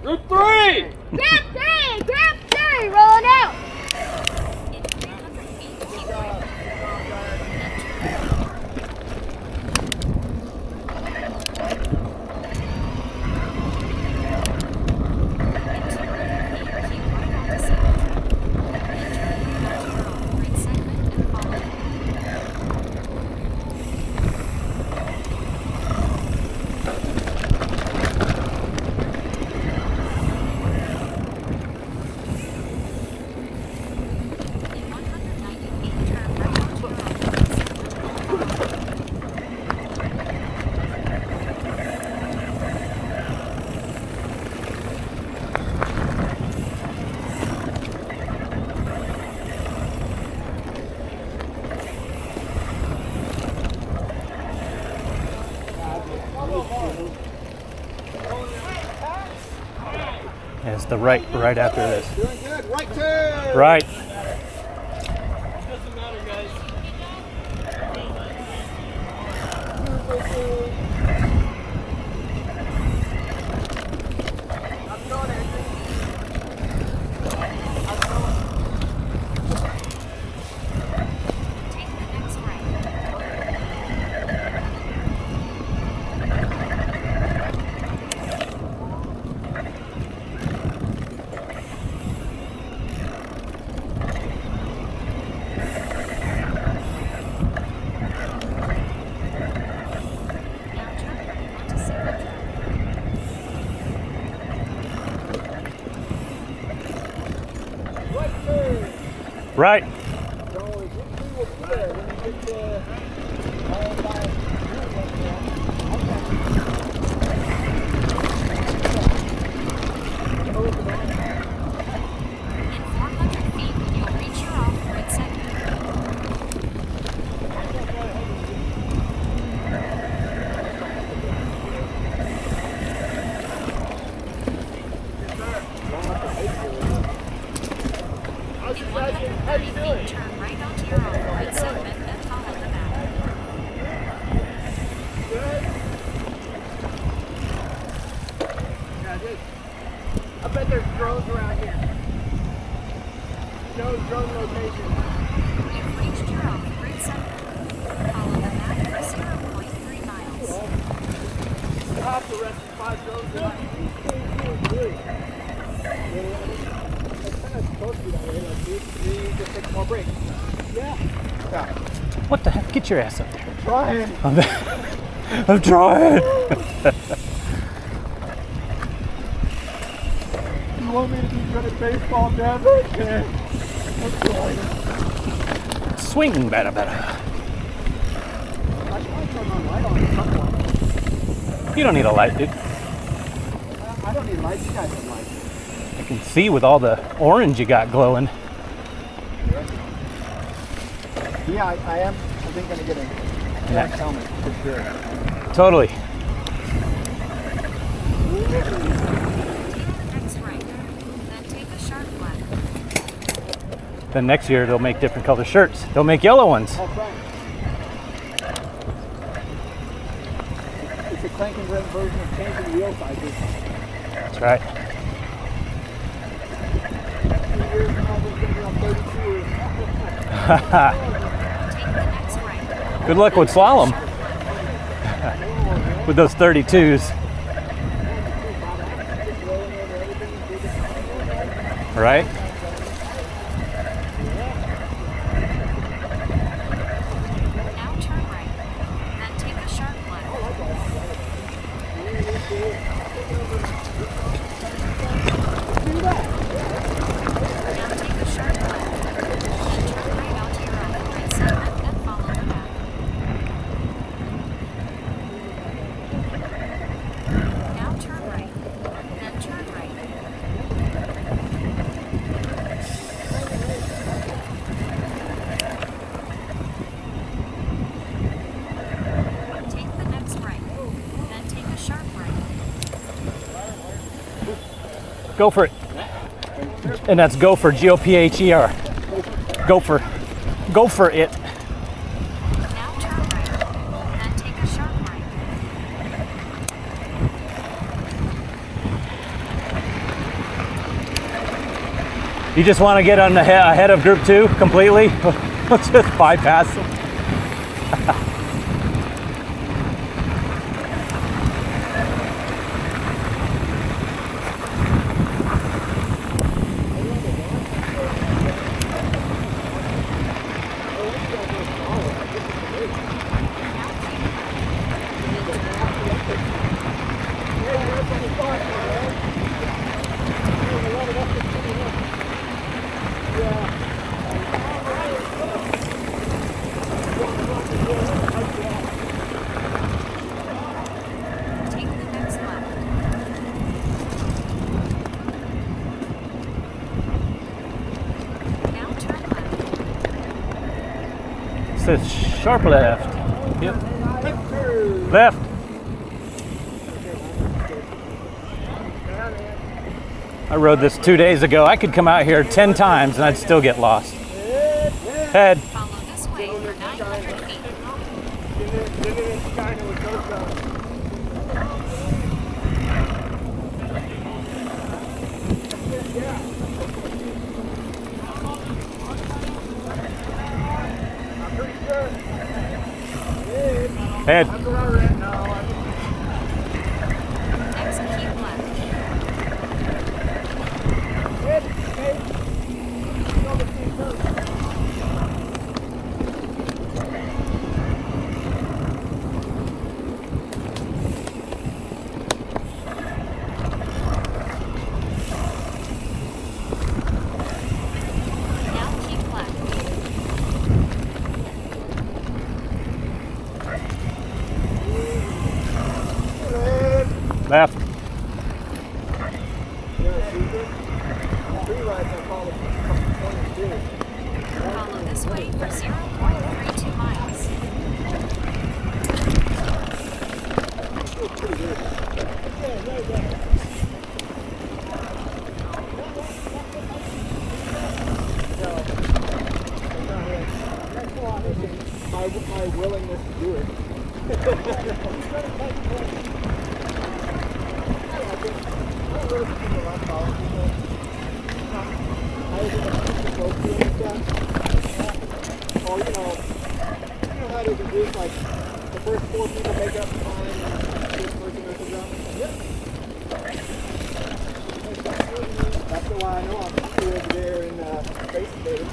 Group 3! Group 3! Group 3! Rolling out! It's the right after this. Doing good. Right turn! Right. Doesn't matter, guys. Right. How you doing? Turn right onto your off-road segment and follow the map. Good? Yeah, good. I bet there's drones around here. No drone location. You've reached your off-road segment. Follow the map for 0.3 miles. Half the rest of 5 drones are like, supposed to be that way, like you just take more breaks. Yeah. What the heck? Get your ass up there. Trying. I'm trying. You want me to be good at baseball, Dad? Okay. I'm trying. Swing better. I might turn my light on at some point. You don't need a light, dude. I don't need lights. You guys have lights. I can see with all the orange you got glowing. Yeah, I am. I think going to get a black helmet for sure. Totally. Next right. Then take a sharp left. Then next year they'll make different color shirts. They'll make yellow ones. All right. It's a clank and rim version of changing wheel sizes. That's right. 2 years from now, we're going to be on 32. Take the next right. Good luck with slalom. With those 32s. Right? Now turn right. Then take a sharp left. Now take a sharp left. Then turn right onto your off-road segment and follow the map. Now turn right. Then turn right. Take the next right. Then take a sharp right. Go for it. And that's go for G-O-P-H-E-R. Go for it. Now turn right. Then take a sharp right. You just want to get on the ahead of group 2 completely? Let's just bypass them. Take the next left. Now turn left. It says sharp left. Yep. Left. I rode this 2 days ago. I could come out here 10 times and I'd still get lost. Head. Follow this way for 900 feet. Head. Next, keep left. Now keep left. Left. Follow this way for 0.32 miles. My willingness to do it. Or you know how they can do it, like the first 4 people make up the line and this person messes up. Yep. That's why I know I'm over there in Space Station.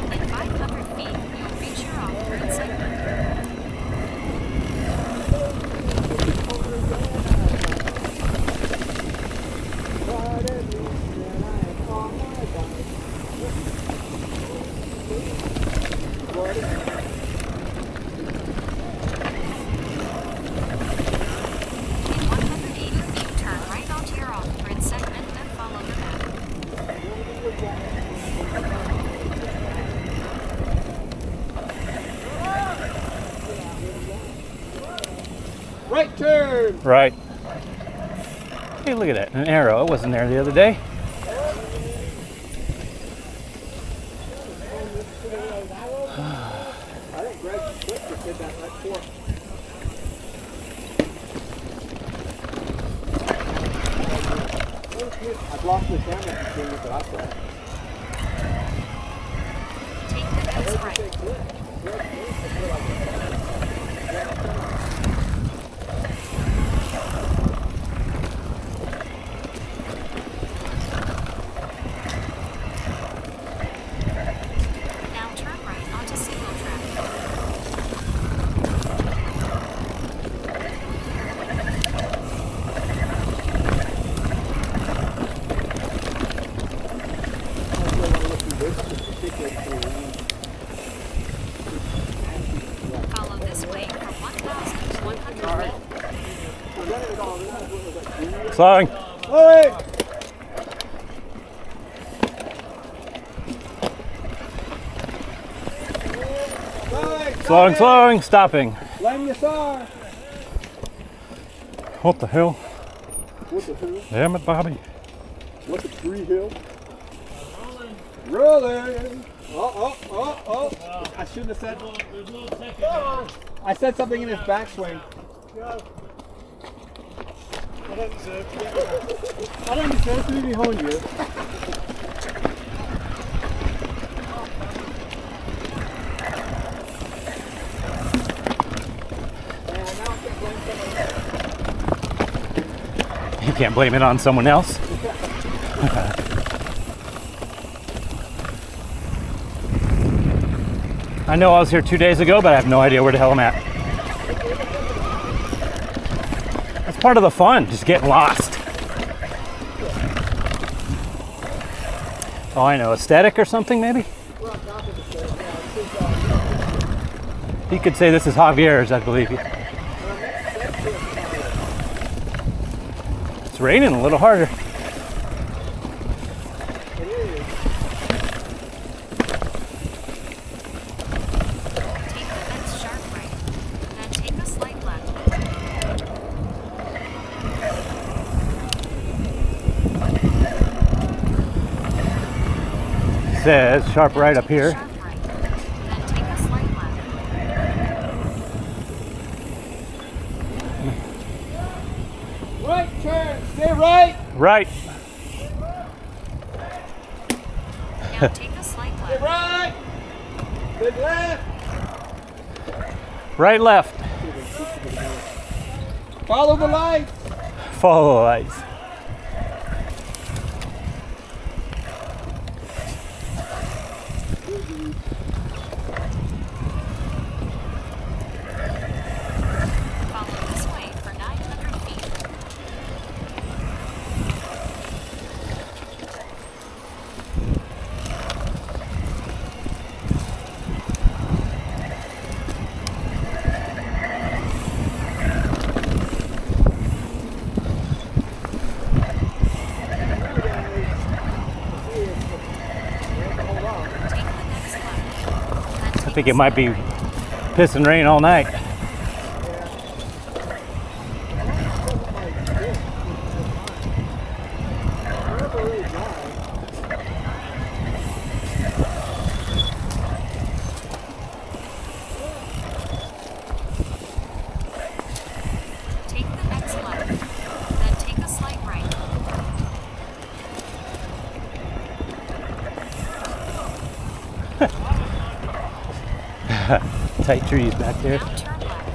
In 500 feet, you'll reach your off-road segment. In 180 feet, turn right onto your off-grid segment, then follow the map. Right turn! Right. Hey, look at that. An arrow. It wasn't there the other day. I think Greg Whitford did that right before. I've lost the camera from seeing it, but I saw it. Take the next right. Now turn right onto single track. Follow this way for 1,000. Slowing. Slowing. Slowing, stopping. Blame the SAR. What the hell? What the hell? Damn it, Bobby. What's a tree hill? Rolling. Oh. I shouldn't have said. I said something in his backswing. I don't deserve to be behind you. You can't blame it on someone else. I know I was here 2 days ago, but I have no idea where the hell I'm at. That's part of the fun, just getting lost. Oh, I know, aesthetic or something maybe? You could say this is Javier's, I believe you. It's raining a little harder. Take the next sharp right, then take a slight left. Says sharp right up here. Sharp right, then take a slight left. Right turn. Stay right. Right. Now take a slight Stay left. right. Stay left. Right, left. Follow the light. Follow the lights. Follow this way for 900 feet. Take the next left. Then I take think a it might be slight right. piss and rain all night. Take the next left. Then take a slight right. Tight trees back there. Now turn left.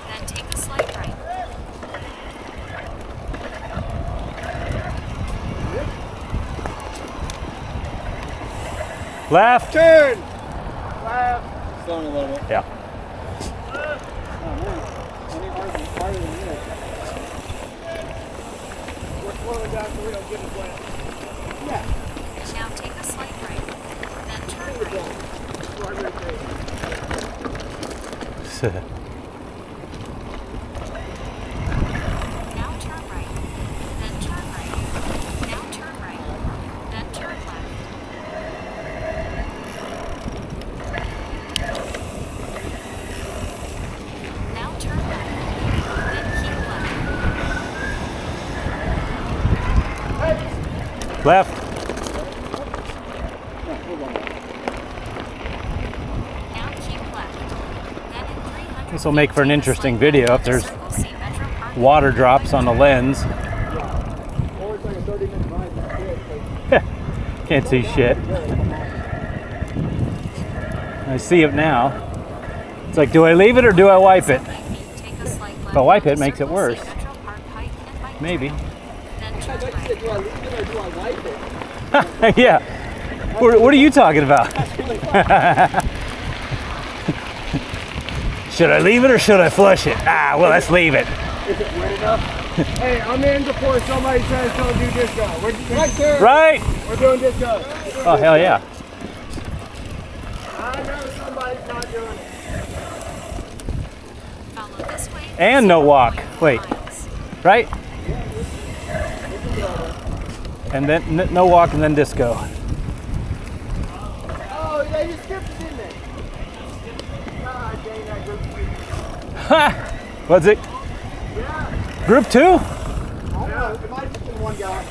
Then take a slight right. Left. Turn. Left. Slowing a little bit. Yeah. Oh man. Any harder than this. We're slowing down so we don't get it wet. Yeah. Now take a slight right. Then turn right. Now turn right. Then turn right. Now turn right. Then turn left. Now turn left. Then keep left. Left. Now keep left. Then in 300 This will make for an feet, take a interesting slight video left if there's Circle C Metro Park water drops on the lens. Or it's like a 30-minute ride. That's it. Can't see shit. I see it now. It's like, do I leave it or do I wipe it? Take a slight left. If I wipe it, it onto makes it Circle C worse. Metro Park Pike and Bike Maybe. Then I turn thought you right. said, do I leave it or do I wipe it? Yeah. What are you talking about? Should I leave it or should I flush it? Ah, well, let's leave it. Is it wet enough? Hey, I'm in before somebody says don't do disco. We're right there. Right? We're doing disco. Oh, hell yeah. I know somebody's not doing it. Follow this way. And no walk. Wait. Miles. Right? And then no walk and then disco. Oh, they just skipped it, didn't they? God dang that group 2. Ha! Was it Yeah. group 2? I don't know. It might have just been one guy.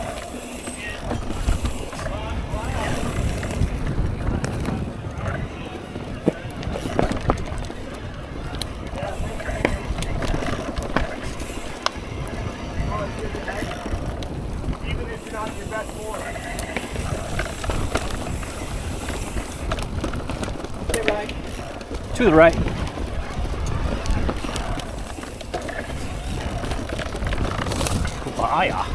Even if you're not your best boy. Stay right. To the right. Kumbaya.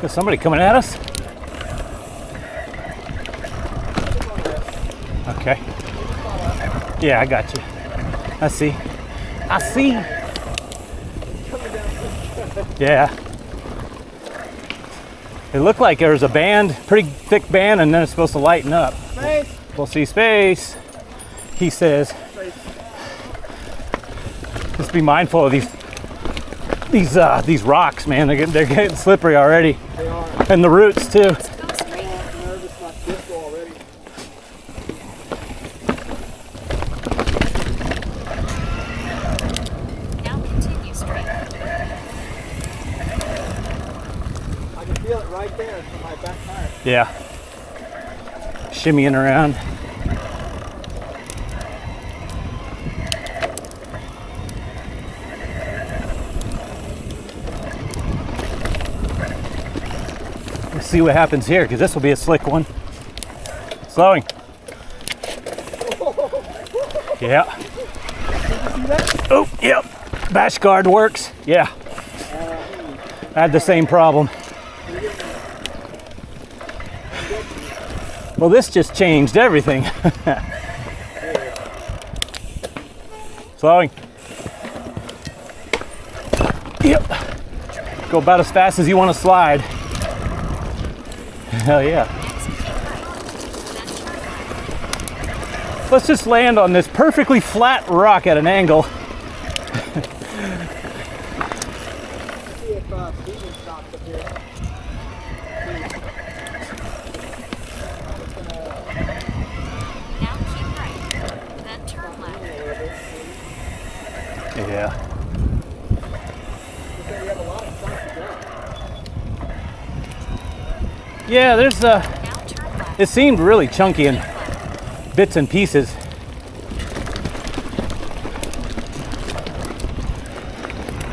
Is somebody coming at us? Okay. Yeah, I got you. I see. I see. Yeah. It looked like there was a band, pretty thick band, and then it's supposed to lighten up. Space. We'll see space. He says. Just be mindful of these rocks, man. They're getting slippery already. They are. And the roots too. Go straight. Nervous about disco already. Now continue straight. I can feel it right there from my back tire. Yeah. Shimmying around. Let's see what happens here, because this will be a slick one. Slowing. Yeah. Oh, yep. Bash guard works. Yeah. I had the same problem. Well, this just changed everything. Slowing. Yep. Go about as fast as you want to slide. Hell yeah. Let's just land on this perfectly flat rock at an angle. See if Steven stops up here. Now keep right. Then turn left. Yeah. We have a lot of stuff to go. Yeah, there's Now turn left. it seemed really chunky in bits and pieces.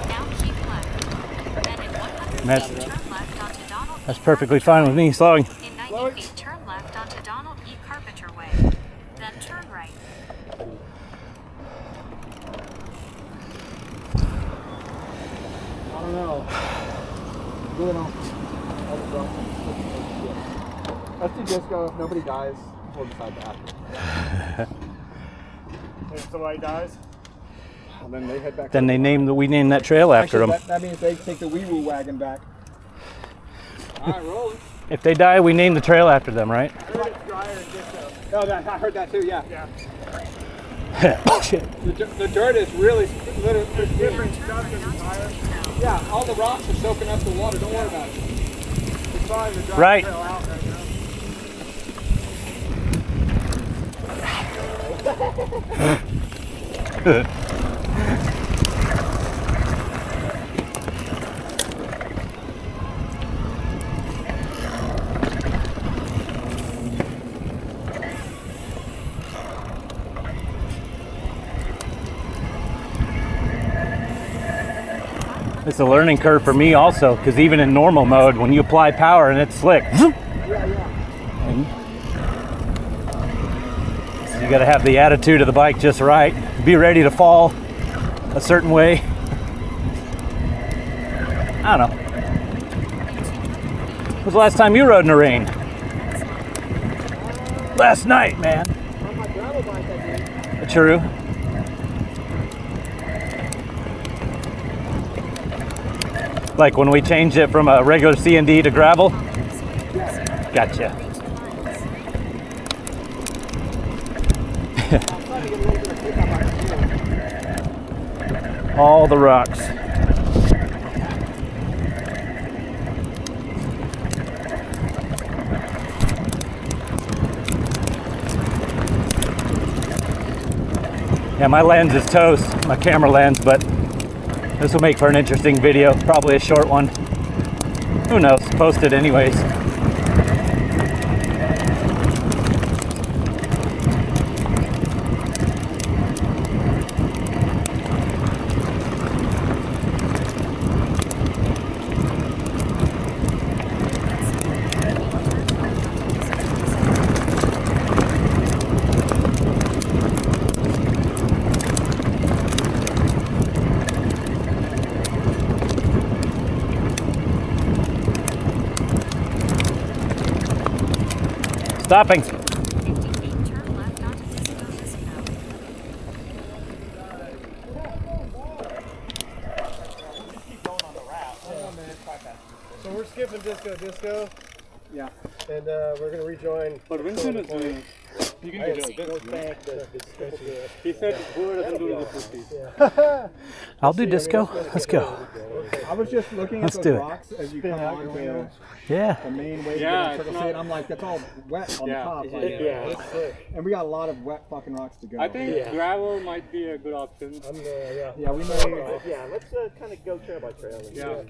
Now keep left. Then in 100 That's- feet, turn left onto Donald That's E. perfectly fine with me. Slowing. In 90 feet, turn left onto Donald E. Carpenter Way. Then turn right. I don't know. Really don't. Let's do disco. If nobody dies, we'll decide that. If somebody dies, well, then they head back. Then we named that trail after them. That means they take the wee woo wagon back. All right, rolling. If they die, we name the trail after them, right? I heard it's drier than disco. Oh, I heard that too. Yeah. Shit. The dirt is really different stuff than the tire. Yeah, all the rocks are soaking up the water. Don't worry about it. It's fine to drive Right. the trail out right now. It's a learning curve for me also, because even in normal mode, when you apply power and it's slick, Yeah. so you got to have the attitude of the bike just right. Be ready to fall a certain way. I don't know. When was the last time you rode in the rain? Last night, man. On my gravel bike, I did. True. Like when we changed it from a regular C&D to gravel? Gotcha. All the rocks. Yeah, my lens is toast, my camera lens, but this will make for an interesting video, probably a short one. Who knows, post it anyways. Stopping. 50 feet, turn left onto Disco. So we're skipping disco. Yeah. And we're going to rejoin. But Vincent is doing. You can do it. He said Buddha doesn't do the 50s. I'll do disco. Let's go. I was just looking at Let's those do it. rocks as you come on the Yeah. main way to Yeah, get on Circle it's C, not- and I'm like, that's all wet on the Yeah. top. Like, Yeah. And we got a lot of wet fucking rocks to go. I think gravel might be a good option. Yeah, we may. Yeah, let's kind of go trail by trail. Yeah.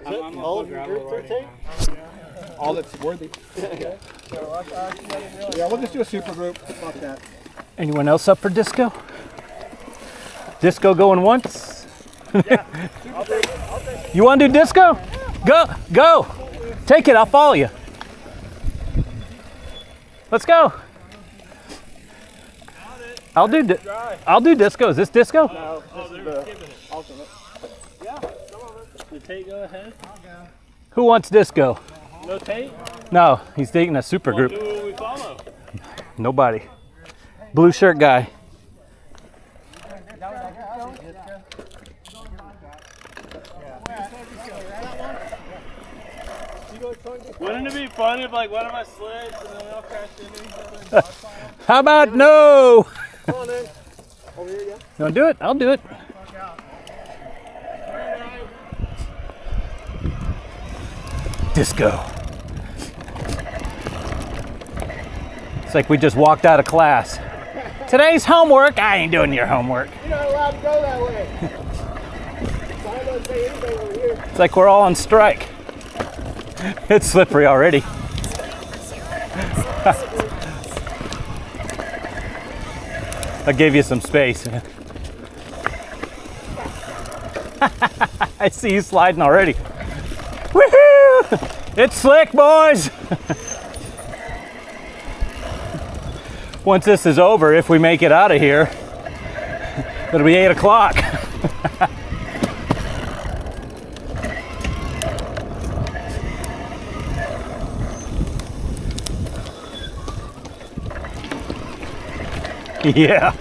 I'm all up of for your gravel group already. 13? All that's worthy. Yeah, we'll just do a super group. Fuck that. Anyone else up for disco? Disco going once? You want to do disco? Go. Take it, I'll follow you. Let's go. I'll do disco. Is this disco? No, this is the alternate. The Tate go ahead. Who wants disco? No Tate? No, he's taking a super group. Who will we follow? Nobody. Blue shirt guy. Wouldn't it be fun if like one of us slipped and then we all crashed into each other? How about no? Come on in. Over here, yeah. You want to do it? I'll do it. Disco. It's like we just walked out of class. Today's homework. I ain't doing your homework. You're not allowed to go that way. So I don't say anything over here. It's like we're all on strike. It's slippery already. I gave you some space. I see you sliding already. Woohoo! It's slick, boys! Once this is over, if we make it out of here, it'll be 8 o'clock. Yeah.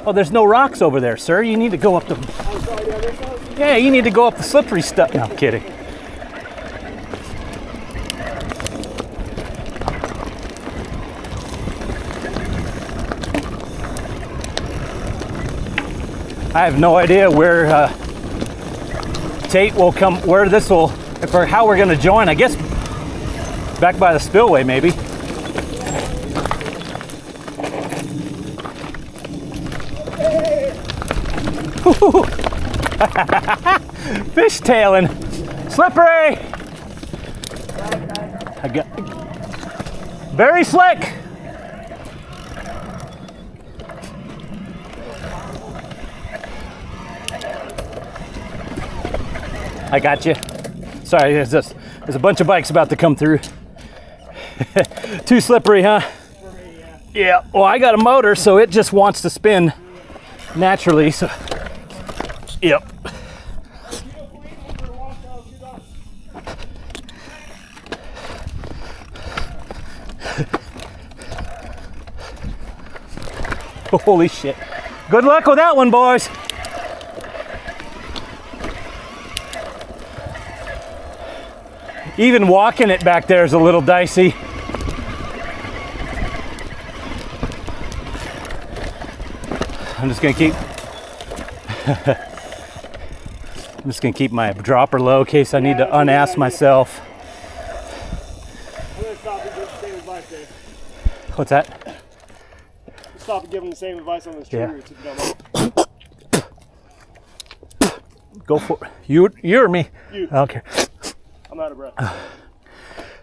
Oh, there's no rocks over there, sir. You need to go up the... Yeah, you need to go up the slippery stuff. No, I'm kidding. I have no idea where Tate will come, where this will, or how we're going to join. I guess back by the spillway, maybe. Fishtailing. Slippery. I got very slick. I got you. Sorry, there's a bunch of bikes about to come through. Too slippery, huh? Yeah. Well, I got a motor, so it just wants to spin naturally. So, yep. Holy shit. Good luck with that one, boys. Even walking it back there is a little dicey. I'm just gonna keep my dropper low in case I need to unass myself. I'm gonna stop and give the same advice, Dave. What's that? Stop and give them the same advice on those tree Yeah. roots if you don't mind. Go for it. You or me? You. I don't care. I'm out of breath.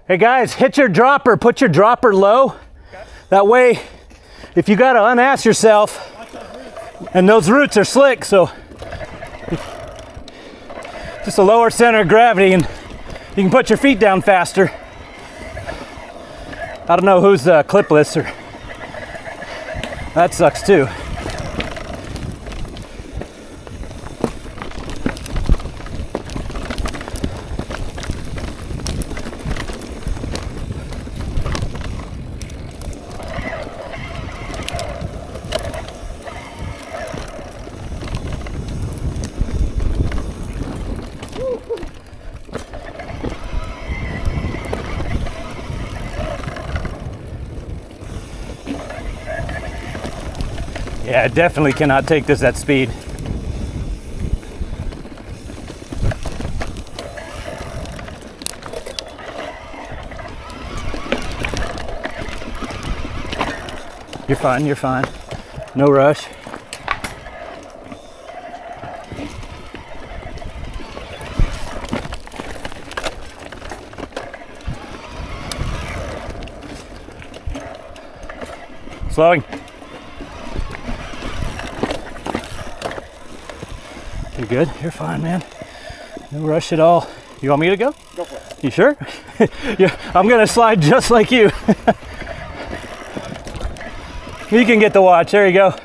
Hey guys, hit your dropper. Put your dropper low. That way, if you gotta unass yourself, and those roots are slick, so just a lower center of gravity, and you can put your feet down faster. I don't know who's clipless, or that sucks too. Yeah, I definitely cannot take this at speed. You're fine, you're fine. No rush. Slowing. You're good? You're fine, man. No rush at all. You want me to go? Go for it. You sure? Yeah, I'm gonna slide just like you. You can get the watch. There you go.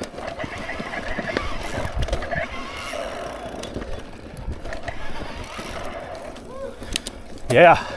Yeah.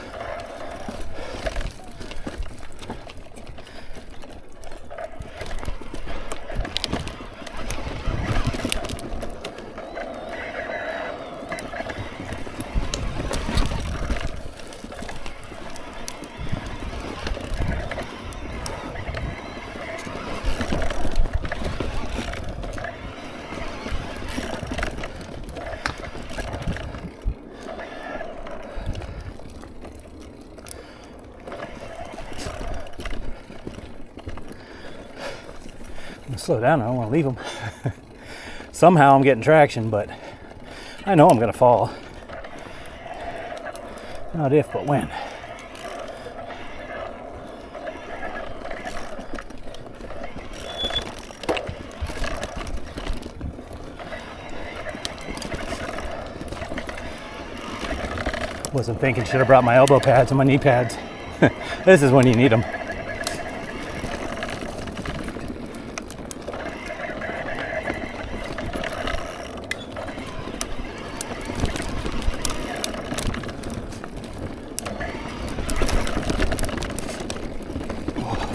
Slow down, I don't want to leave them. Somehow I'm getting traction, but I know I'm going to fall. Not if, but when. Wasn't thinking, should have brought my elbow pads and my knee pads. This is when you need them.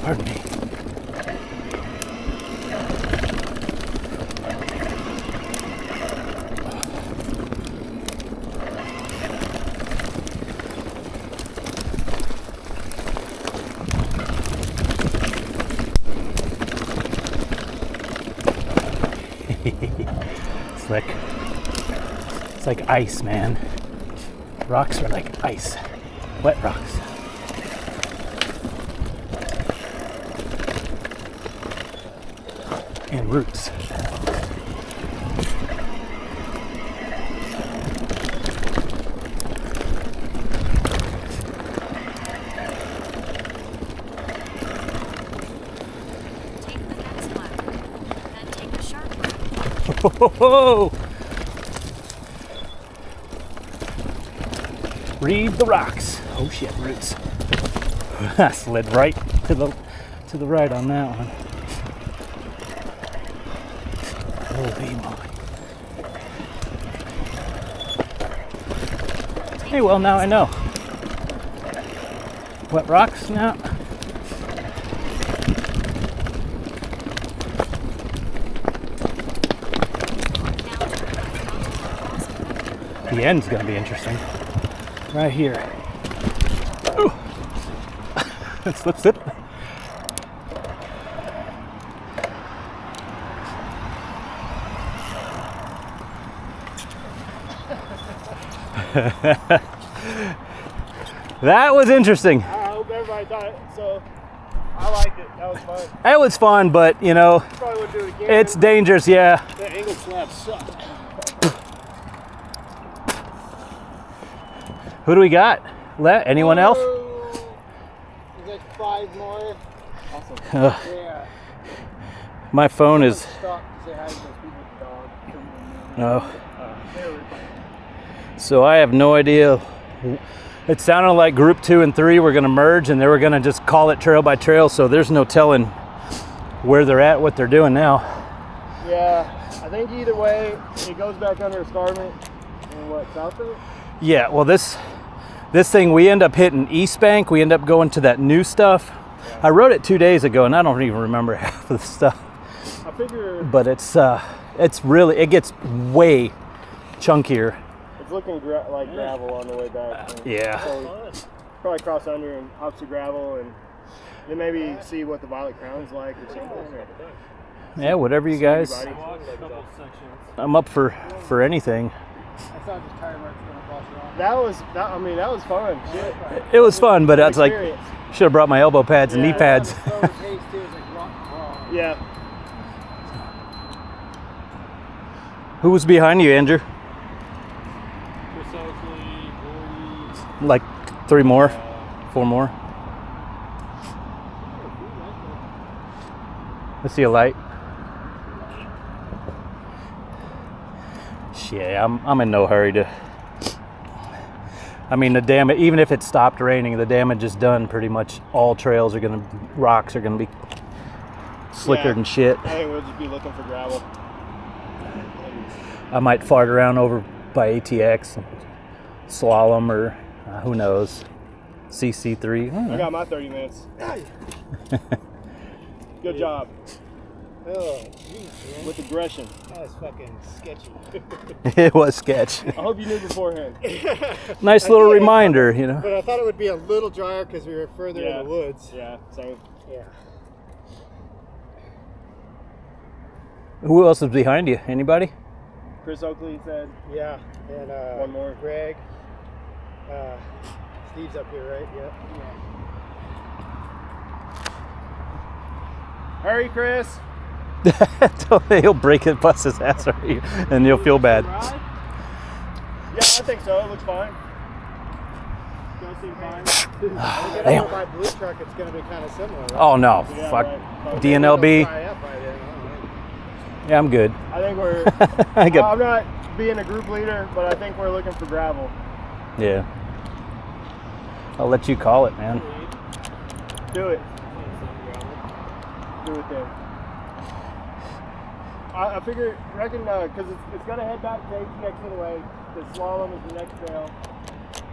Pardon me. Slick. It's like ice, man. Rocks are like ice. Wet rocks. And roots. Take the next left, then take a sharp right. Whoa! Read the rocks. Oh shit, roots. I slid right to the right on that one. Holy moly. Hey, well, now I know. Wet rocks now. The end's gonna be interesting. Right here. Slip, slip. That was interesting. I hope everybody thought it. So I liked it. That was fun. It was fun, but you know, Probably would do it again. it's dangerous. Yeah. The angle slab sucked. Who do we got? Anyone else? There's like 5 more. Awesome. Yeah. My phone is. Stop to say hi to those people with the dog. Oh. So I have no idea. It sounded like group 2 and 3 were going to merge, and they were going to just call it trail by trail. So there's no telling where they're at, what they're doing now. Yeah, I think either way, it goes back under escarpment. And what, south of it? Yeah. Well, this thing, we end up hitting East Bank. We end up going to that new stuff. I wrote it 2 days ago, and I don't even remember half of the stuff. I figure But it's really, it gets way chunkier. it's looking like gravel on the way back. Yeah. So probably cross under and hop to gravel, and then maybe see what the Violet Crown's like or something. Or Yeah, whatever you guys. everybody. I'm up for anything. That's not just tire marks going across the rock. That was fun. Shit. It was fun, but that's like, Experience. should have brought my elbow pads and knee pads. Slower pace too, it's like rock crawl. Yeah. Who was behind you, Andrew? Like 3 more, 4 more. Let's see a light. Shit, I'm in no hurry to. I mean, the damage, even if it stopped raining, the damage is done. Pretty much all trails are rocks are gonna be slicker Yeah. than shit. I think we'll just be looking for gravel. I might fart around over by ATX, slalom, or who knows, CC3. I got my 30 minutes. Good job. Oh, geez, man. With aggression. That was fucking sketchy. It was sketch. I hope you knew beforehand. Nice little reminder, you know. But I thought it would be a little drier because we were further Yeah. in the woods. Yeah, same. Yeah. Who else is behind you? Anybody? Chris Oakley said Yeah. And one more. Greg. Steve's up here, right? Yeah. Hurry, Chris. He'll break it, bust his ass, and you'll feel bad. Yeah, I think so. It looks fine. Does seem fine. When we get Damn. over my blue truck, it's going to be kind of similar, right? Oh no, Yeah, fuck. right. DNLB. Dry up by then, huh? Yeah, I'm good. I think we're. I got. I'm not being a group leader, but I think we're looking for gravel. Yeah. I'll let you call it, man. Do it. Do it then. I reckon, because it's going to head back to ATX anyway. The slalom is the next trail.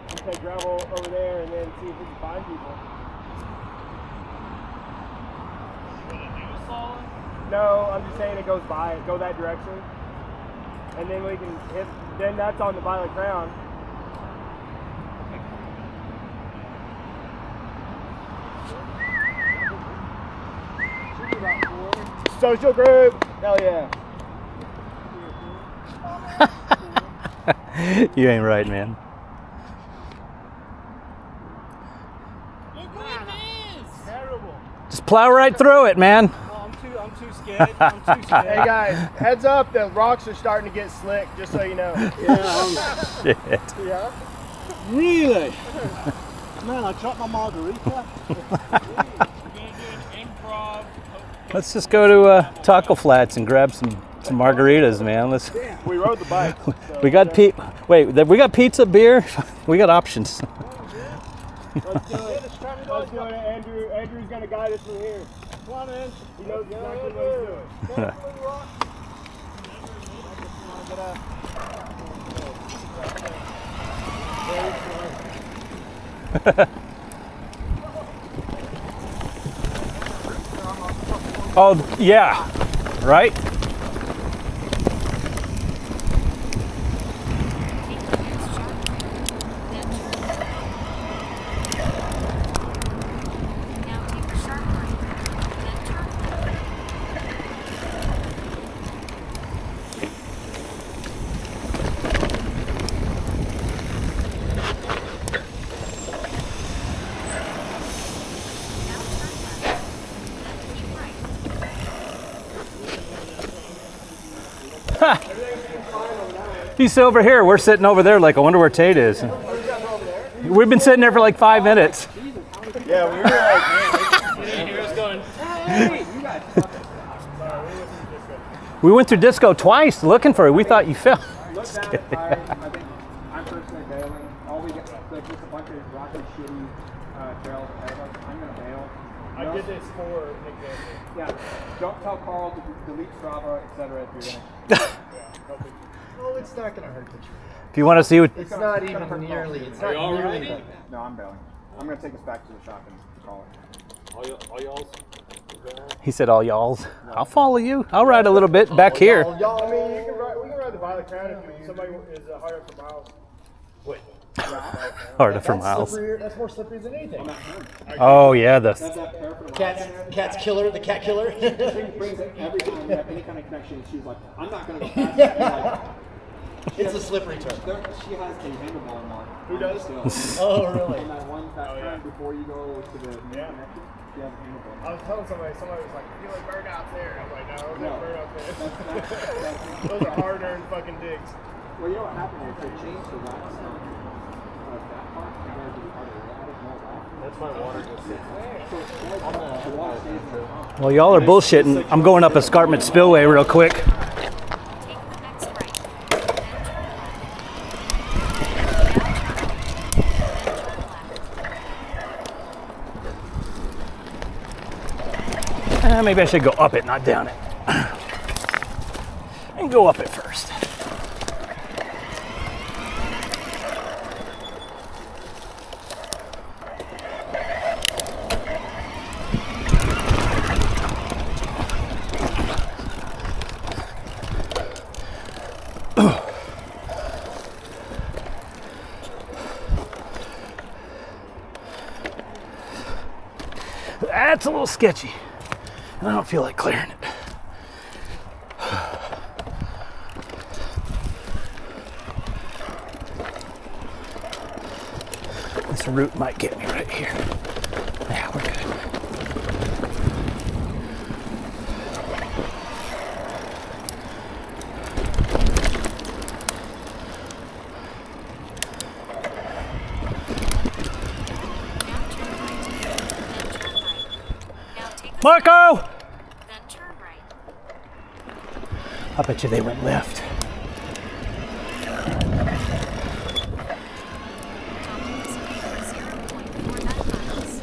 We'll take gravel over there and then see if we can find people. No, I'm just saying it goes by it. Go that direction. And then we can hit, then that's on the Violet Crown. Social group! Hell yeah. You ain't right, man. Terrible. Just plow right through it, man. I'm too scared. I'm too scared. Hey guys, heads up, the rocks are starting to get slick, just so you know. Shit. Yeah. Really? Man, I dropped my margarita. Let's just go to Taco Flats and grab some margaritas, man. Let's. We rode the bike. So We got we got pizza, beer. We got options. let's do it. Let's do it. Andrew's gonna guide us from here. Come on in. He knows exactly what he's doing. Oh yeah, right. He's over here. We're sitting over there like, I wonder where Tate is. We've been sitting there for like 5 minutes. Yeah, we were like, man, You didn't hear us going, We went through disco twice looking for it. We thought you fell. Look down at tires. I think I'm personally bailing. All we get like just a bunch of rocky, shitty trails ahead of us. I'm gonna bail. I did this for an example. Yeah. Don't tell Carl to delete Strava, etc. If you're gonna. Well, it's not going to hurt the tree. If you want to see what It's not even nearly. It's not all nearly. right? No, I'm bailing. I'm gonna take us back to the shop and call it. All y'all's. he said, all y'all's. I'll follow you. I'll ride a little bit back here. Y'all, I mean, we can ride the Violet Crown if somebody is hard up for miles. Wait. Harder for miles. That's more slippery than anything. Oh, yeah. The Cat's killer, the cat killer. She brings it every time we have any kind of connection. She's like, I'm not gonna go fast. Like, It's a slippery turn. she has a handlebar mark. Who does? Oh, really? On that one turn before you go to the main connection, she has a handlebar I mark. was telling somebody was like, you like burnouts there. I'm like, no, No. burnouts there. That's Those are hard-earned fucking digs. well, you know what happened is they changed the wax on that part compared to the other. They added more wax. That's my water. So the water stays in the pump. Well, y'all are bullshitting. I'm going up Escarpment Spillway real quick. Take the next right. Then turn left. Maybe I should go up it, not down it. And go up it first. That's a little sketchy. I don't feel like clearing it. This root might get me right here. Yeah, we're good. Now take the Marco! then turn right. I bet you they went left. Topping speed 0.49 miles.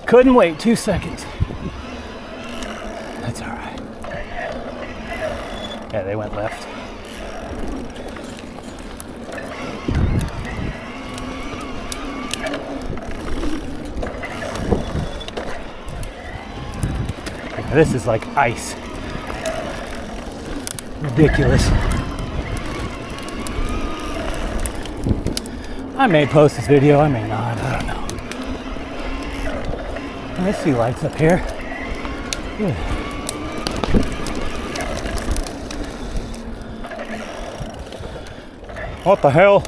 Couldn't wait 2 seconds. That's all right. Yeah, they went left. This is like ice. Ridiculous. I may post this video, I may not, I don't know. I see lights up here. Good. What the hell?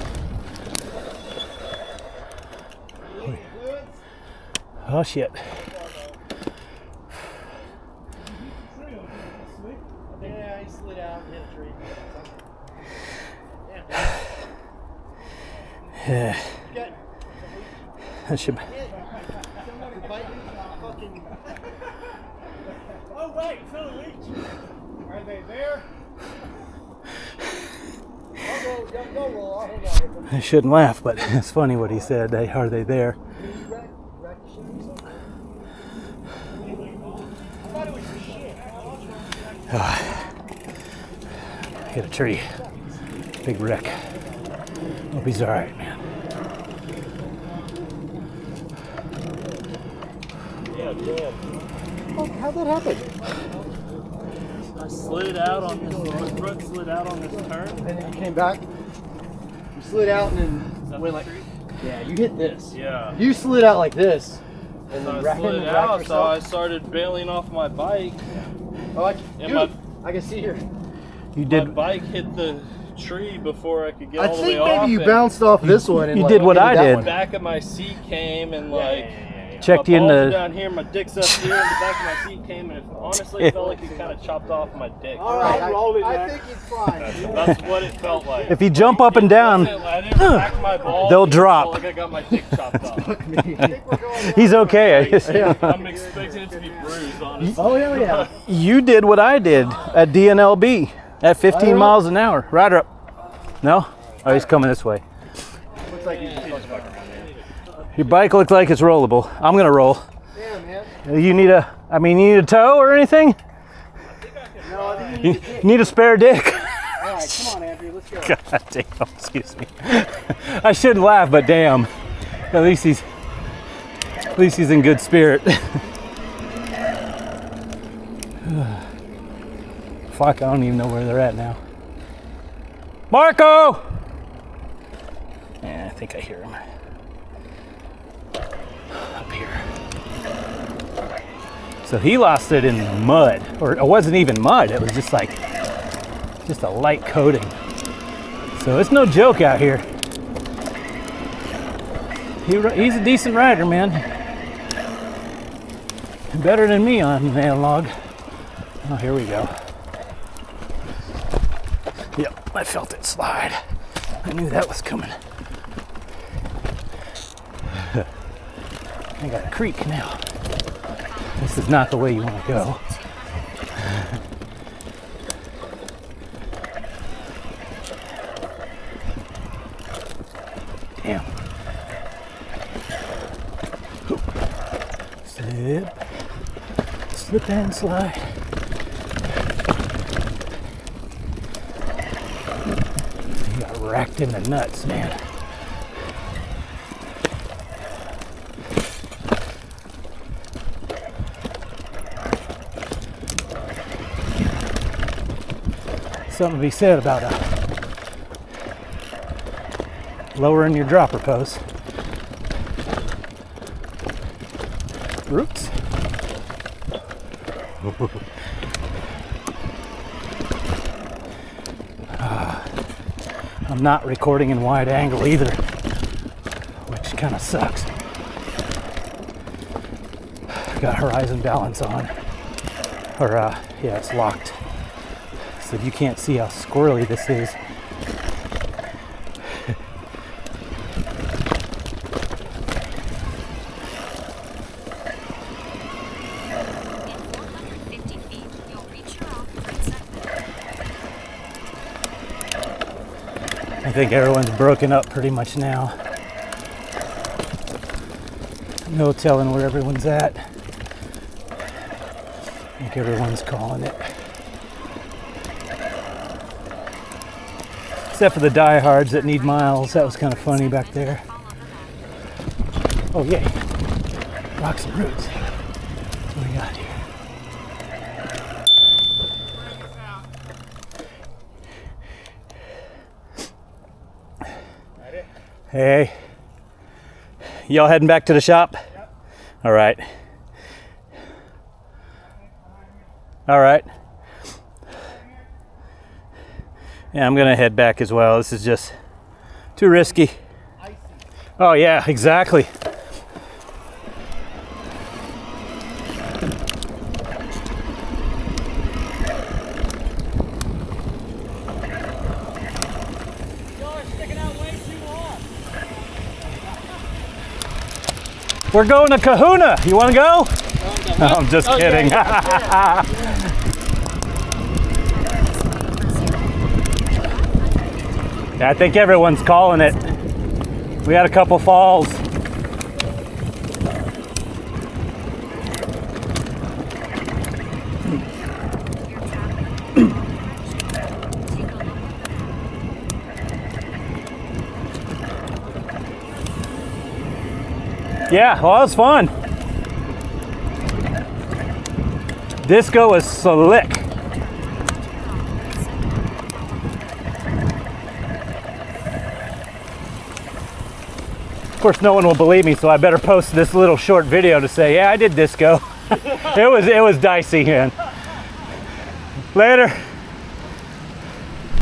Oh shit. Yeah, he slid out and hit a tree. Yeah. That should. Oh, wait, so the leech. Are they there? Go roll. I'll hold on. I shouldn't laugh, but it's funny what he said. Are they there? Hit a tree. Big wreck. Hope he's all right, man. Oh, how'd that happen? I slid out on this, my front slid out on this turn. And then you came back. You slid out and then went like. Yeah, you hit this. Yeah. You slid out like this. And So then I racked slid out, so I started bailing off my bike. Oh, And I can see here. You my did. bike hit the tree before I could get I all the way think off. maybe you and bounced off this one. And you like, did what hit I that did. one. Back of my seat came and like checked you in balls are the. down here, my dick's up here, and the back of my seat came, and it honestly felt like it kind of chopped off my dick. All right, I think he's fine. That's what it felt like. If you jump up and down, I didn't rack my balls. they'll it drop. felt like I got my dick chopped off. he's okay. I'm expecting it to be bruised, honestly. Oh, hell yeah. You did what I did at DNLB at 15 miles an hour. Rider up. No? Oh, he's coming this way. Looks like he's just fucking. Your bike looks like it's rollable. I'm gonna roll. Damn, man. You need you need a tow or anything? No, I think You need a spare dick? All right, come on, Andrew, let's go. God damn, excuse me. I shouldn't laugh, but damn. At least he's in good spirit. Fuck, I don't even know where they're at now. Marco! Yeah, I think I hear him. Up here. So he lost it in mud, or it wasn't even mud, it was just like, just a light coating. So it's no joke out here. He's a decent rider, man. Better than me on an analog. Oh, here we go. Yep, I felt it slide. I knew that was coming. I got a creek now. This is not the way you want to go. Damn. Slip. Slip and slide. You got racked in the nuts, man. Something to be said about lowering your dropper post. Roots. I'm not recording in wide angle either, which kind of sucks. Got horizon balance on, or yeah, it's locked. So you can't see how squirrely this is. I think everyone's broken up pretty much now. No telling where everyone's at. I think everyone's calling it. Except for the diehards that need miles. That was kind of funny back there. Oh, yay. Rocks and roots. What do we got here? Hey. Y'all heading back to the shop? Yep. All right. All right. Yeah, I'm gonna head back as well. This is just too risky. Oh yeah, exactly. We're going to Kahuna. You want to go? No, I'm just kidding. Yeah, I think everyone's calling it. We had a couple falls. Yeah, well, it was fun. Disco was slick. Of course, no one will believe me, so I better post this little short video to say, yeah, I did disco. It was dicey, man. Later.